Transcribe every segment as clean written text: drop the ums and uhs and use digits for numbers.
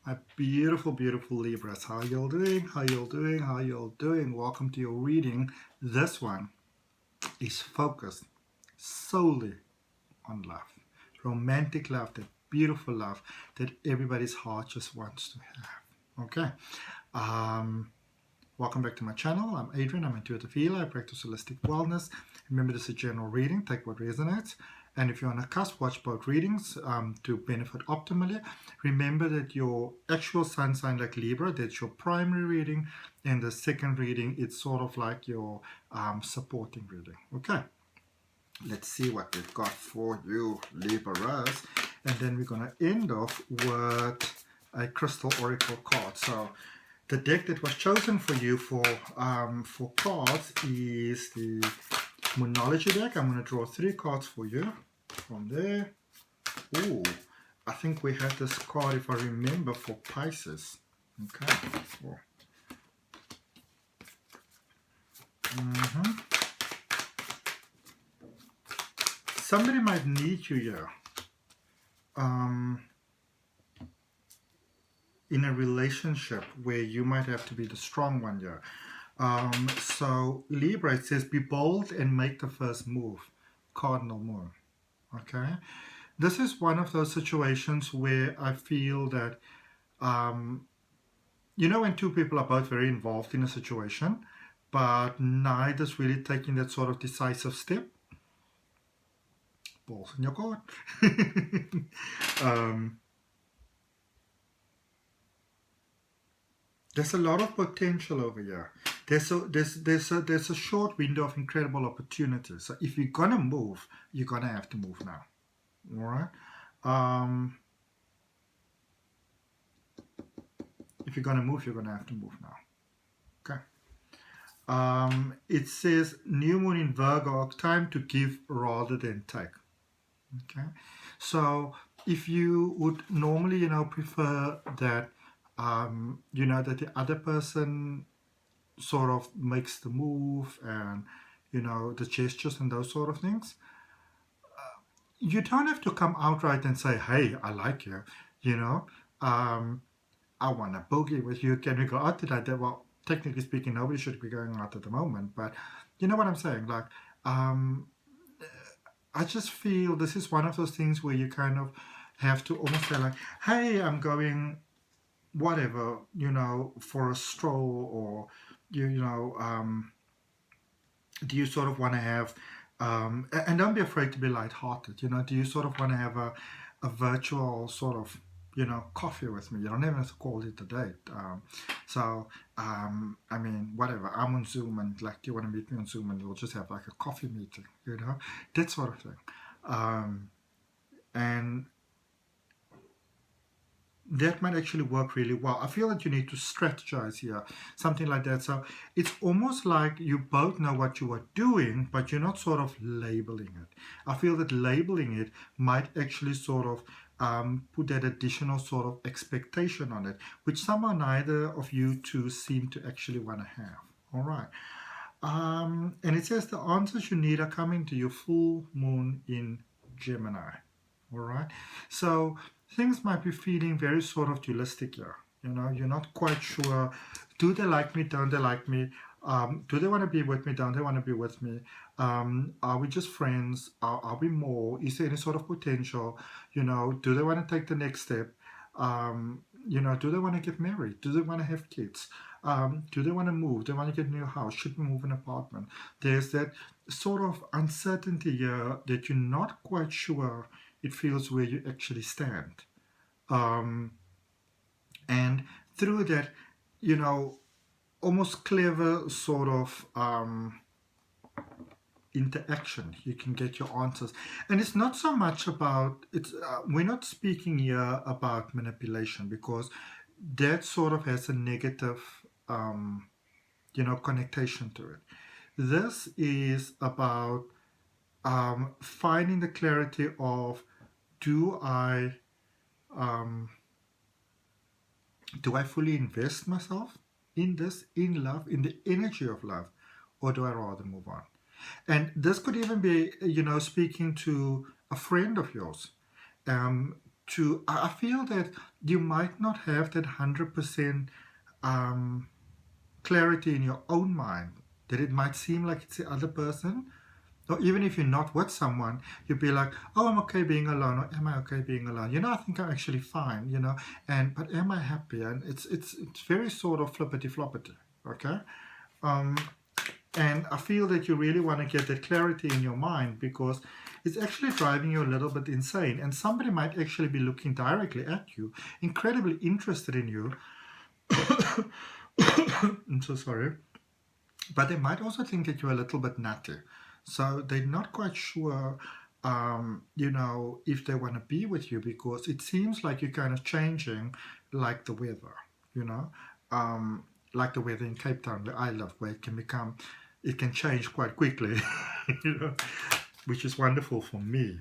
My beautiful, beautiful Libras. How y'all doing? How y'all doing? How y'all doing? Welcome to your reading. This one is focused solely on love. Romantic love, that beautiful love that everybody's heart just wants to have. Okay. Welcome back to my channel. I'm Adrian. I'm intuitive healer. I practice holistic wellness. Remember, this is a general reading. Take what resonates. And if you're on a cusp, watch both readings to benefit optimally. Remember that your actual sun sign, like Libra, that's your primary reading. And the second reading, it's sort of like your supporting reading. Okay. Let's see what we've got for you, Libras. And then we're going to end off with a crystal oracle card. So the deck that was chosen for you for cards is the Moonology deck. I'm going to draw 3 cards for you from there. Ooh, I think we had this card, if I remember, for Pisces. Okay. Somebody might need you here. In a relationship where you might have to be the strong one here. So Libra, it says, be bold and make the first move. Cardinal moon. Okay. This is one of those situations where I feel that, when two people are both very involved in a situation, but neither's really taking that sort of decisive step. Balls in your court. There's a lot of potential over here. There's a short window of incredible opportunities. So if you're gonna move, you're gonna have to move now. All right. If you're gonna move, you're gonna have to move now. Okay. It says new moon in Virgo, time to give rather than take. Okay. So if you would normally, prefer that. That the other person sort of makes the move and, the gestures and those sort of things. You don't have to come outright and say, hey, I like you, I want to boogie with you. Can we go out tonight? Well, technically speaking, nobody should be going out at the moment, but you know what I'm saying? Like, I just feel this is one of those things where you kind of have to almost say like, hey, I'm going whatever, for a stroll, or do you sort of want to have and don't be afraid to be lighthearted, do you sort of want to have a virtual sort of coffee with me? You don't even have to call it a date. I mean, whatever, I'm on Zoom, and like, do you want to meet me on Zoom, and we'll just have like a coffee meeting, that sort of thing. And that might actually work really well. I feel that you need to strategize here, something like that. So it's almost like you both know what you are doing, but you're not sort of labeling it. I feel that labeling it might actually sort of put that additional sort of expectation on it, which somehow neither of you two seem to actually want to have. All right. And it says the answers you need are coming to your full moon in Gemini. All right. So things might be feeling very sort of dualistic here. You're not quite sure. Do they like me? Don't they like me? Do they want to be with me? Don't they want to be with me? Are we just friends? Are we more? Is there any sort of potential? Do they want to take the next step? Do they want to get married? Do they want to have kids? Do they want to move? Do they want to get a new house? Should we move an apartment? There's that sort of uncertainty here that you're not quite sure. It feels where you actually stand. And through that, almost clever sort of interaction, you can get your answers. And it's not so much about, we're not speaking here about manipulation, because that sort of has a negative, connotation to it. This is about finding the clarity of, do I fully invest myself in this, in love, in the energy of love, or do I rather move on? And this could even be, speaking to a friend of yours. I feel that you might not have that 100% clarity in your own mind, that it might seem like it's the other person. Or even if you're not with someone, you'd be like, oh, I'm okay being alone, or am I okay being alone? I think I'm actually fine, but am I happy? And it's very sort of flippity-floppity, okay? And I feel that you really want to get that clarity in your mind, because it's actually driving you a little bit insane. And somebody might actually be looking directly at you, incredibly interested in you. I'm so sorry. But they might also think that you're a little bit nutty. So they're not quite sure, if they want to be with you, because it seems like you're kind of changing like the weather, like the weather in Cape Town, where I live, where it can change quite quickly, which is wonderful for me.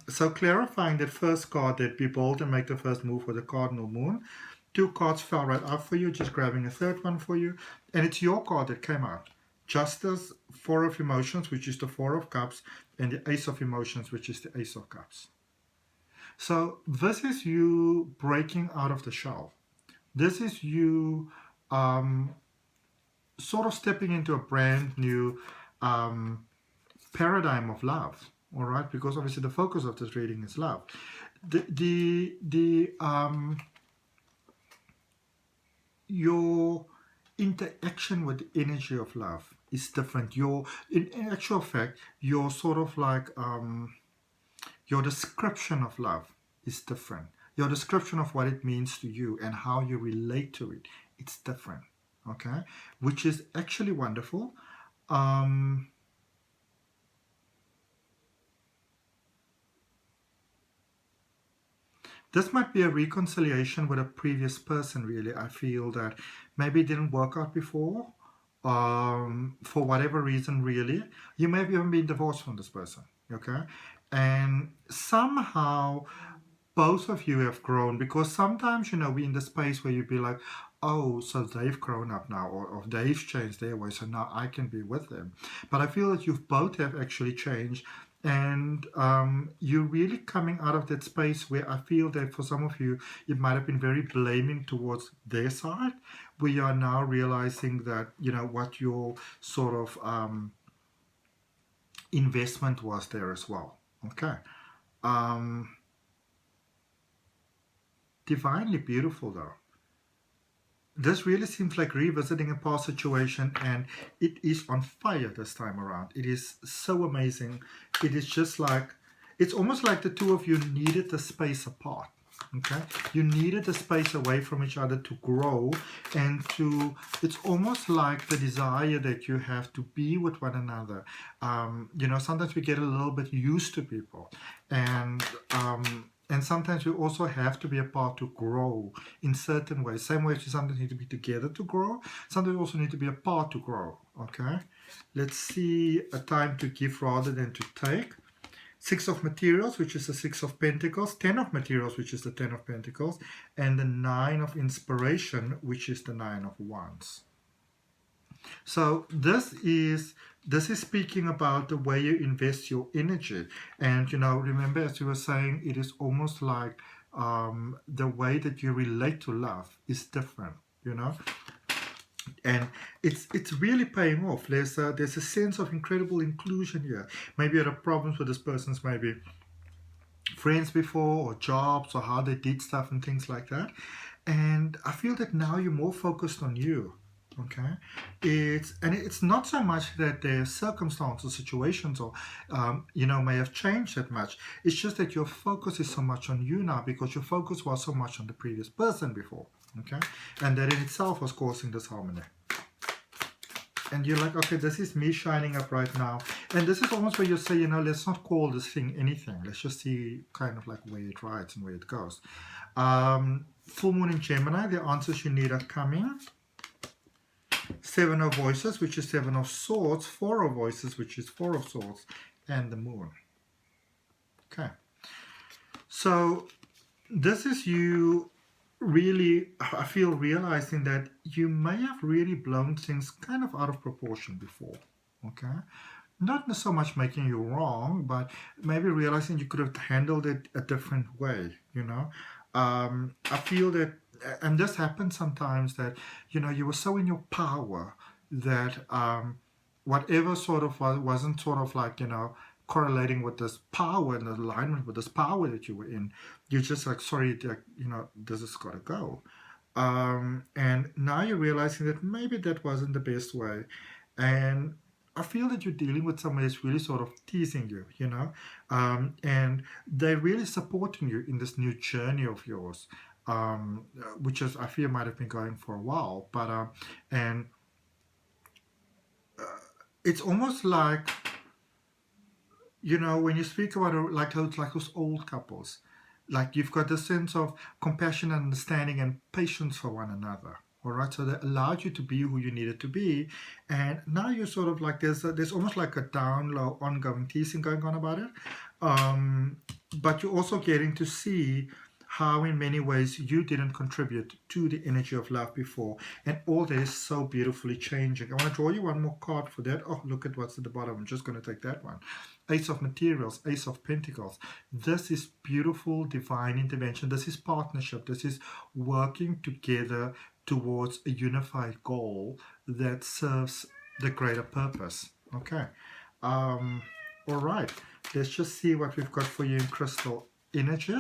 So clarifying that first card, that be bold and make the first move for the cardinal moon. 2 cards fell right out for you, just grabbing a third one for you. And it's your card that came out. Justice, 4 of emotions, which is the 4 of cups, and the Ace of emotions, which is the Ace of cups. So this is you breaking out of the shell. This is you sort of stepping into a brand new paradigm of love. All right, because obviously the focus of this reading is love. Your interaction with the energy of love is different. In actual fact, your sort of like your description of love is different. Your description of what it means to you and how you relate to it, it's different. Okay, which is actually wonderful. This might be a reconciliation with a previous person, really. I feel that maybe it didn't work out before, for whatever reason, really. You may have even been divorced from this person, okay? And somehow both of you have grown, because sometimes, we're in the space where you'd be like, oh, so they've grown up now, or they've changed their way, so now I can be with them. But I feel that you both have actually changed, and you're really coming out of that space where I feel that for some of you, it might have been very blaming towards their side, where you are now realizing that, what your sort of investment was there as well. Okay. Divinely beautiful, though. This really seems like revisiting a past situation, and it is on fire this time around. It is so amazing. It is just like, it's almost like the two of you needed the space apart. Okay, you needed the space away from each other to grow, and it's almost like the desire that you have to be with one another. Sometimes we get a little bit used to people, and sometimes we also have to be apart to grow in certain ways. Same way you sometimes need to be together to grow. Sometimes we also need to be apart to grow. Okay, let's see a time to give rather than to take. 6 of materials, which is the 6 of pentacles. 10 of materials, which is the 10 of pentacles. And the 9 of inspiration, which is the 9 of wands. So this is speaking about the way you invest your energy. And, remember, as you were saying, it is almost like the way that you relate to love is different, And it's really paying off. There's a sense of incredible inclusion here. Maybe you had problems with this person's maybe friends before, or jobs, or how they did stuff and things like that. And I feel that now you're more focused on you. Okay, it's not so much that their circumstances, situations, or may have changed that much. It's just that your focus is so much on you now, because your focus was so much on the previous person before. Okay, and that in itself was causing this harmony. And you're like, okay, this is me shining up right now. And this is almost where you say, let's not call this thing anything. Let's just see kind of like where it rides and where it goes. Full moon in Gemini, the answers you need are coming. 7 of voices, which is 7 of swords. 4 of voices, which is 4 of swords. And the moon. Okay. So this is you really, I feel, realizing that you may have really blown things kind of out of proportion before. Okay. not so much making you wrong, but maybe realizing you could have handled it a different way, you know. I feel that, and this happens sometimes, that, you know, you were so in your power that whatever sort of wasn't sort of like, you know, correlating with this power and alignment with this power that you were in, you're just like, sorry, like, you know, this has got to go. And now you're realizing that maybe that wasn't the best way. And I feel that you're dealing with somebody that's really sort of teasing you, you know, and they're really supporting you in this new journey of yours, which is, I feel, might have been going for a while. But and it's almost like, you know, when you speak about like those old couples, like you've got this sense of compassion and understanding and patience for one another. All right, so that allowed you to be who you needed to be, and now you're sort of like there's almost like a down low ongoing teasing going on about it, but you're also getting to see how in many ways you didn't contribute to the energy of love before, and all that is so beautifully changing. I want to draw you one more card for that. Oh, look at what's at the bottom. I'm just going to take that one. Ace of Materials, Ace of Pentacles. This is beautiful divine intervention. This is partnership. This is working together towards a unified goal that serves the greater purpose. Okay. All right. Let's just see what we've got for you in crystal energy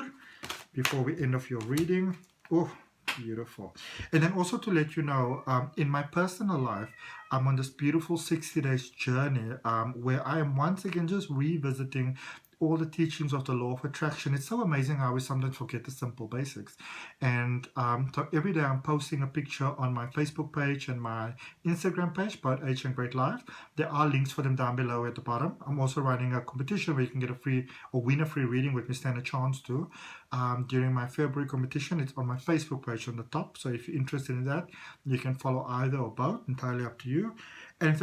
before we end off your reading. Oh, beautiful. And then also to let you know, in my personal life, I'm on this beautiful 60 days journey where I am once again just revisiting all the teachings of the law of attraction. It's so amazing how we sometimes forget the simple basics. And so every day I'm posting a picture on my Facebook page and my Instagram page, both H and Great Life. There are links for them down below at the bottom. I'm also running a competition where you can get a free or win a free reading with me, stand a chance to. During my February competition, it's on my Facebook page on the top. So if you're interested in that, you can follow either or both, entirely up to you. And if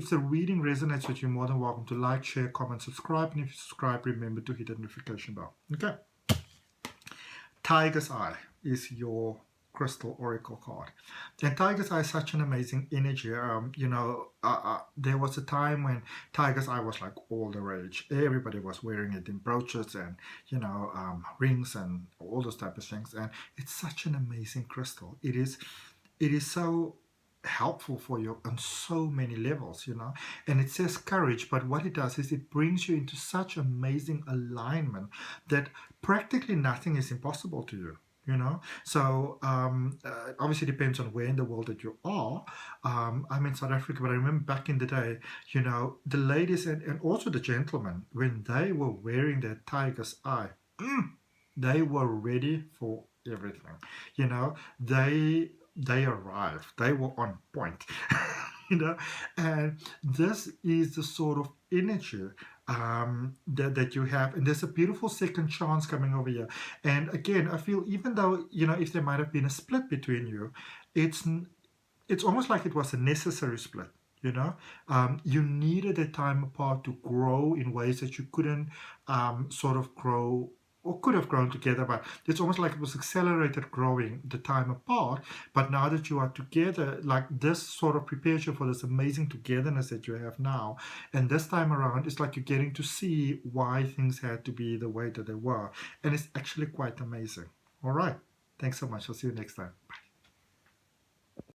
the reading resonates with you, more than welcome to like, share, comment, subscribe. And if you subscribe, remember to hit the notification bell. Okay. Tiger's Eye is your crystal oracle card. And Tiger's Eye is such an amazing energy. There was a time when Tiger's Eye was like all the rage. Everybody was wearing it in brooches and, rings and all those type of things. And it's such an amazing crystal. It is so helpful for you on so many levels, and it says courage, but what it does is it brings you into such amazing alignment that practically nothing is impossible to you. So obviously it depends on where in the world that you are. I'm in South Africa, but I remember back in the day, the ladies and also the gentlemen, when they were wearing their Tiger's Eye, they were ready for everything. They arrived. They were on point. And this is the sort of energy that you have, and there's a beautiful second chance coming over here. And again, I feel, even though if there might have been a split between you, it's almost like it was a necessary split. You needed a time apart to grow in ways that you couldn't sort of grow or could have grown together, but it's almost like it was accelerated growing the time apart. But now that you are together, like, this sort of prepares you for this amazing togetherness that you have now. And this time around, it's like you're getting to see why things had to be the way that they were. And it's actually quite amazing. All right. Thanks so much. I'll see you next time. Bye.